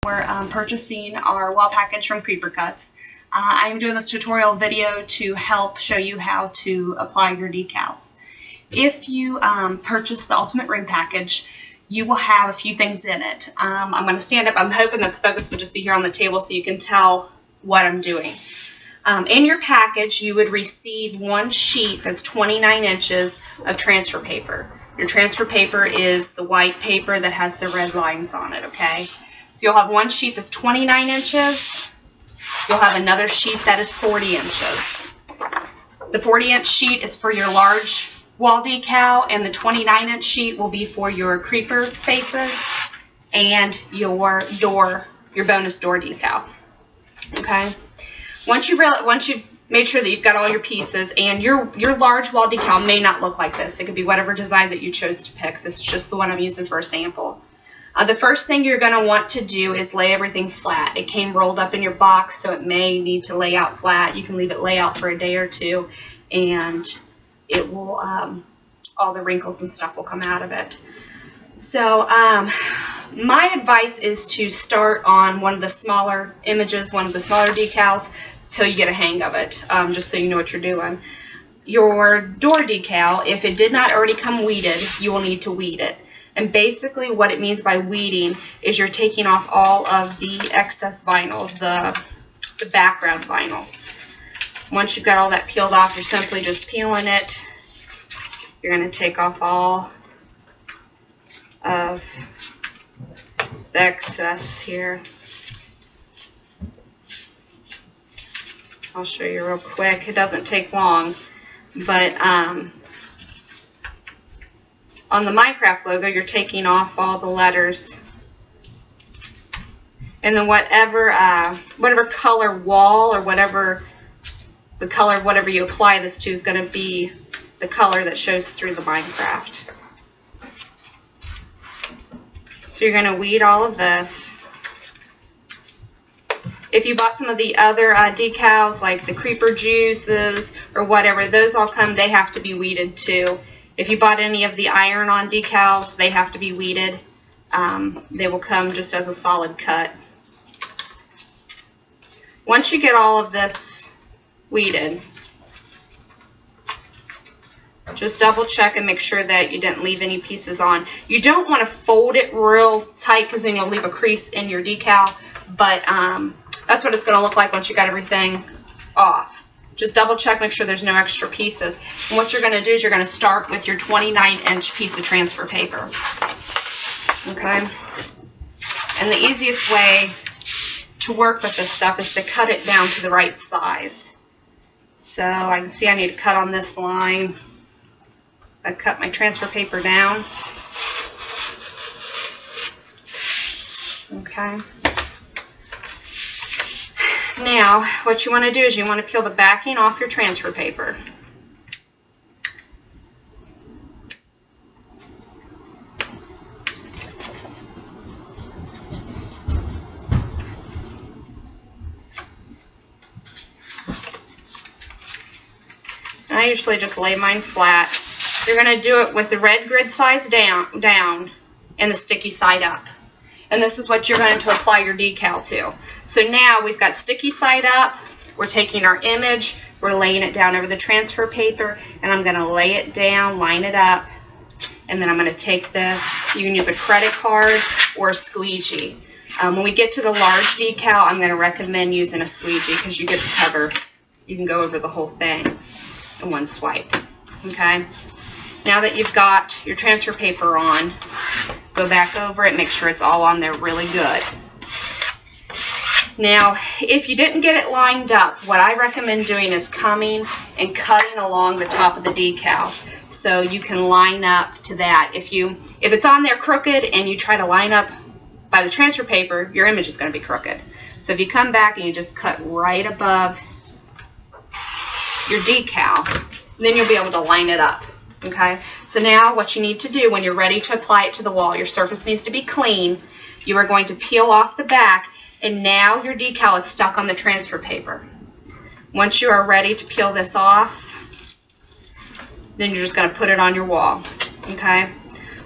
We're purchasing our wall package from Creeper Cuts. I'm doing this tutorial video to help show you how to apply your decals. If you purchase the Ultimate Ring package, you will have a few things in it. I'm going to stand up. I'm hoping that the focus will just be here on the table so you can tell what I'm doing. In your package, you would receive one sheet that's 29 inches of transfer paper. Your transfer paper is the white paper that has the red lines on it, okay? So you'll have one sheet that's 29 inches. You'll have another sheet that is 40 inches. The 40-inch sheet is for your large wall decal, and the 29-inch sheet will be for your creeper faces and your bonus door decal. Okay. Once you've made sure that you've got all your pieces, and your large wall decal may not look like this. It could be whatever design that you chose to pick. This is just the one I'm using for a sample. The first thing you're going to want to do is lay everything flat. It came rolled up in your box, so it may need to lay out flat. You can leave it lay out for a day or two, and it will, all the wrinkles and stuff will come out of it. So my advice is to start on one of the smaller images, one of the smaller decals, till you get a hang of it, just so you know what you're doing. Your door decal, if it did not already come weeded, you will need to weed it. And basically what it means by weeding is you're taking off all of the excess vinyl, the background vinyl. Once you've got all that peeled off, you're simply just peeling it. You're going to take off all of the excess here. I'll show you real quick. It doesn't take long, but on the Minecraft logo, you're taking off all the letters. And then whatever color wall or whatever the color of whatever you apply this to is going to be the color that shows through the Minecraft. So you're going to weed all of this. If you bought some of the other decals, like the Creeper Juices or whatever, those all come, they have to be weeded too. If you bought any of the iron-on decals, they have to be weeded. They will come just as a solid cut. Once you get all of this weeded, just double check and make sure that you didn't leave any pieces on. You don't want to fold it real tight because then you'll leave a crease in your decal, but that's what it's going to look like once you got everything off. Just double check, make sure there's no extra pieces. And what you're going to do is you're going to start with your 29-inch piece of transfer paper. Okay? And the easiest way to work with this stuff is to cut it down to the right size. So I can see I need to cut on this line. I cut my transfer paper down. Okay. Now, what you want to do is you want to peel the backing off your transfer paper. And I usually just lay mine flat. You're going to do it with the red grid size down and the sticky side up. And this is what you're going to apply your decal to. So now we've got sticky side up. We're taking our image, we're laying it down over the transfer paper, and I'm going to lay it down, line it up, and then I'm going to take this. You can use a credit card or a squeegee. When we get to the large decal, I'm going to recommend using a squeegee because you get to cover, you can go over the whole thing in one swipe. Okay? Now that you've got your transfer paper on, go back over it, make sure it's all on there really good. Now, if you didn't get it lined up, what I recommend doing is coming and cutting along the top of the decal so you can line up to that. If it's on there crooked and you try to line up by the transfer paper, your image is going to be crooked. So if you come back and you just cut right above your decal, then you'll be able to line it up. Okay, so now what you need to do when you're ready to apply it to the wall, your surface needs to be clean. You are going to peel off the back, and now your decal is stuck on the transfer paper. Once you are ready to peel this off, then you're just going to put it on your wall. Okay,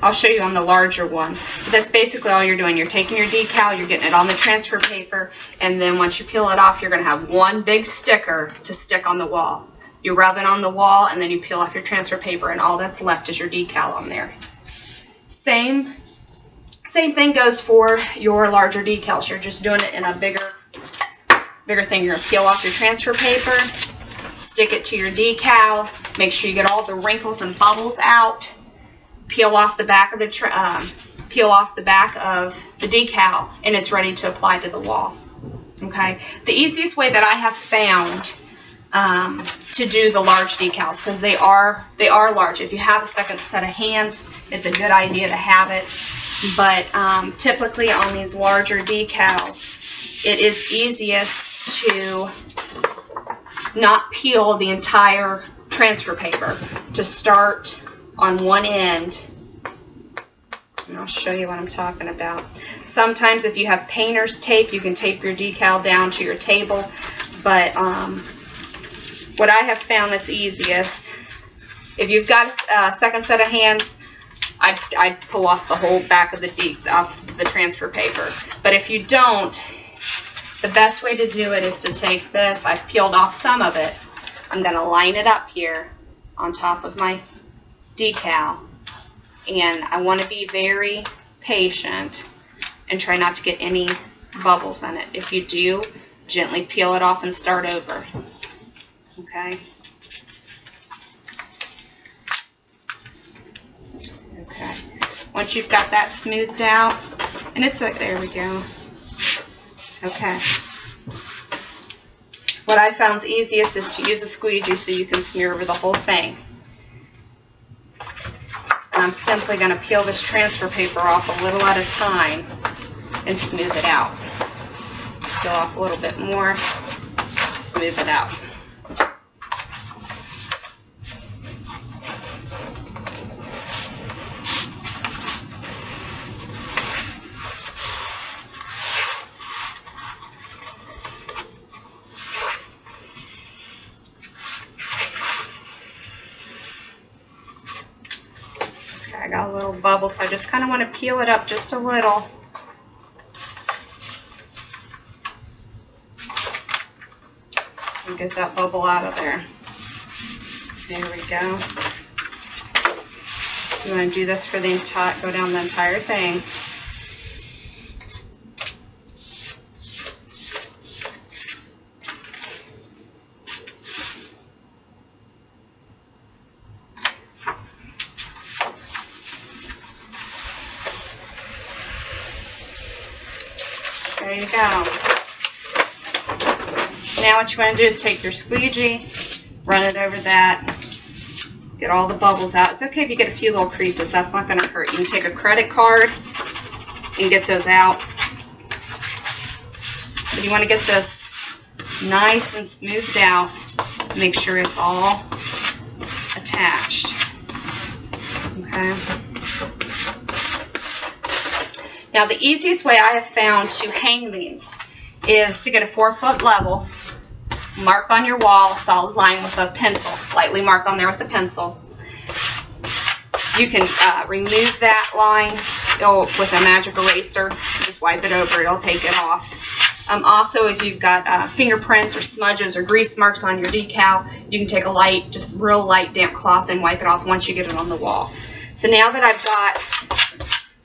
I'll show you on the larger one. But that's basically all you're doing. You're taking your decal, you're getting it on the transfer paper, and then once you peel it off, you're going to have one big sticker to stick on the wall. You rub it on the wall, and then you peel off your transfer paper, and all that's left is your decal on there. Same thing goes for your larger decals. You're just doing it in a bigger thing. You're going to peel off your transfer paper, stick it to your decal, make sure you get all the wrinkles and bubbles out, peel off the back of the decal, and it's ready to apply to the wall. Okay. The easiest way that I have found to do the large decals, because they are large. If you have a second set of hands, it's a good idea to have it. But typically on these larger decals, it is easiest to not peel the entire transfer paper, to start on one end. And I'll show you what I'm talking about. Sometimes if you have painter's tape, you can tape your decal down to your table, but what I have found that's easiest, if you've got a second set of hands, I'd pull off the whole back of the transfer paper. But if you don't, the best way to do it is to take this. I've peeled off some of it. I'm going to line it up here on top of my decal. And I want to be very patient and try not to get any bubbles in it. If you do, gently peel it off and start over. Okay. Okay. Once you've got that smoothed out, and it's like, there we go. Okay. What I found easiest is to use a squeegee so you can smear over the whole thing. And I'm simply going to peel this transfer paper off a little at a time and smooth it out. Peel off a little bit more, smooth it out. I got a little bubble, so I just kind of want to peel it up just a little. And get that bubble out of there. There we go. You want to do this for the entire, go down the entire thing. There you go. Now what you want to do is take your squeegee, run it over that, get all the bubbles out. It's okay if you get a few little creases. That's not going to hurt. You can take a credit card and get those out. But you want to get this nice and smoothed out. Make sure it's all attached. Okay. Now the easiest way I have found to hang these is to get a 4-foot level, mark on your wall a solid line with a pencil, lightly mark on there with a pencil. You can remove that line with a magic eraser, just wipe it over, it'll take it off. Also, if you've got fingerprints or smudges or grease marks on your decal, you can take a light, just real light damp cloth and wipe it off once you get it on the wall. So now that I've got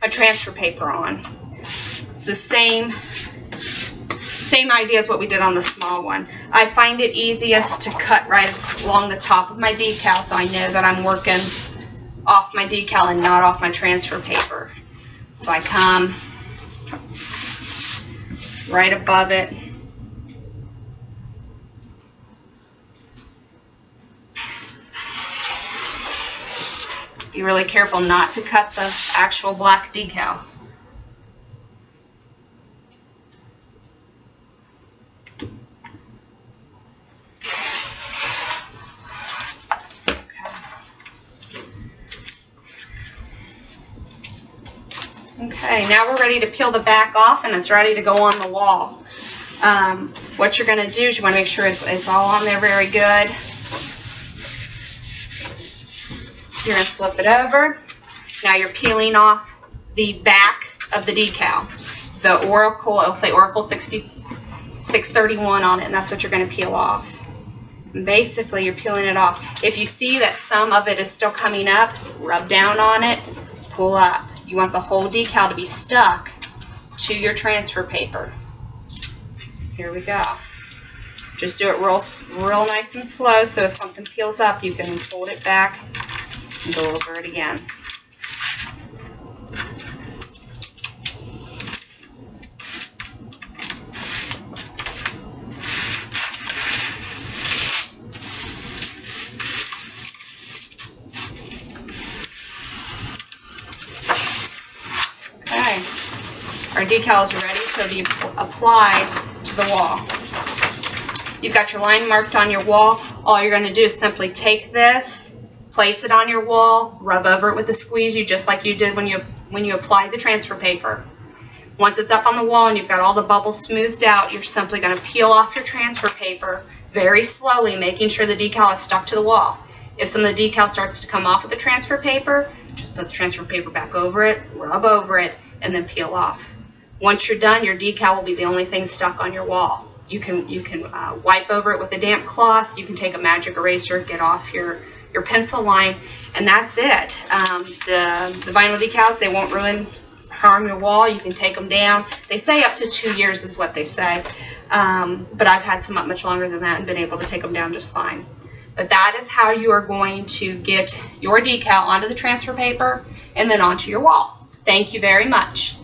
a transfer paper on, it's the same idea as what we did on the small one. I find it easiest to cut right along the top of my decal so I know that I'm working off my decal and not off my transfer paper. So I come right above it. Be really careful not to cut the actual black decal. Okay, now we're ready to peel the back off and it's ready to go on the wall. What you're going to do is you want to make sure it's all on there very good. You're going to flip it over. Now you're peeling off the back of the decal. The Oracle, it'll say Oracle 631 on it, and that's what you're going to peel off. And basically, you're peeling it off. If you see that some of it is still coming up, rub down on it, pull up. You want the whole decal to be stuck to your transfer paper. Here we go. Just do it real nice and slow, so if something peels up, you can fold it back and go over it again. Okay, our decal is ready to be applied to the wall. You've got your line marked on your wall. All you're going to do is simply take this, place it on your wall, rub over it with a squeegee just like you did when you applied the transfer paper. Once it's up on the wall and you've got all the bubbles smoothed out, you're simply going to peel off your transfer paper very slowly, making sure the decal is stuck to the wall. If some of the decal starts to come off of the transfer paper, just put the transfer paper back over it, rub over it, and then peel off. Once you're done, your decal will be the only thing stuck on your wall. You can wipe over it with a damp cloth. You can take a magic eraser, get off your pencil line, and that's it. The vinyl decals, they won't harm your wall. You can take them down. They say up to 2 years is what they say, but I've had some up much longer than that and been able to take them down just fine. But that is how you are going to get your decal onto the transfer paper and then onto your wall. Thank you very much.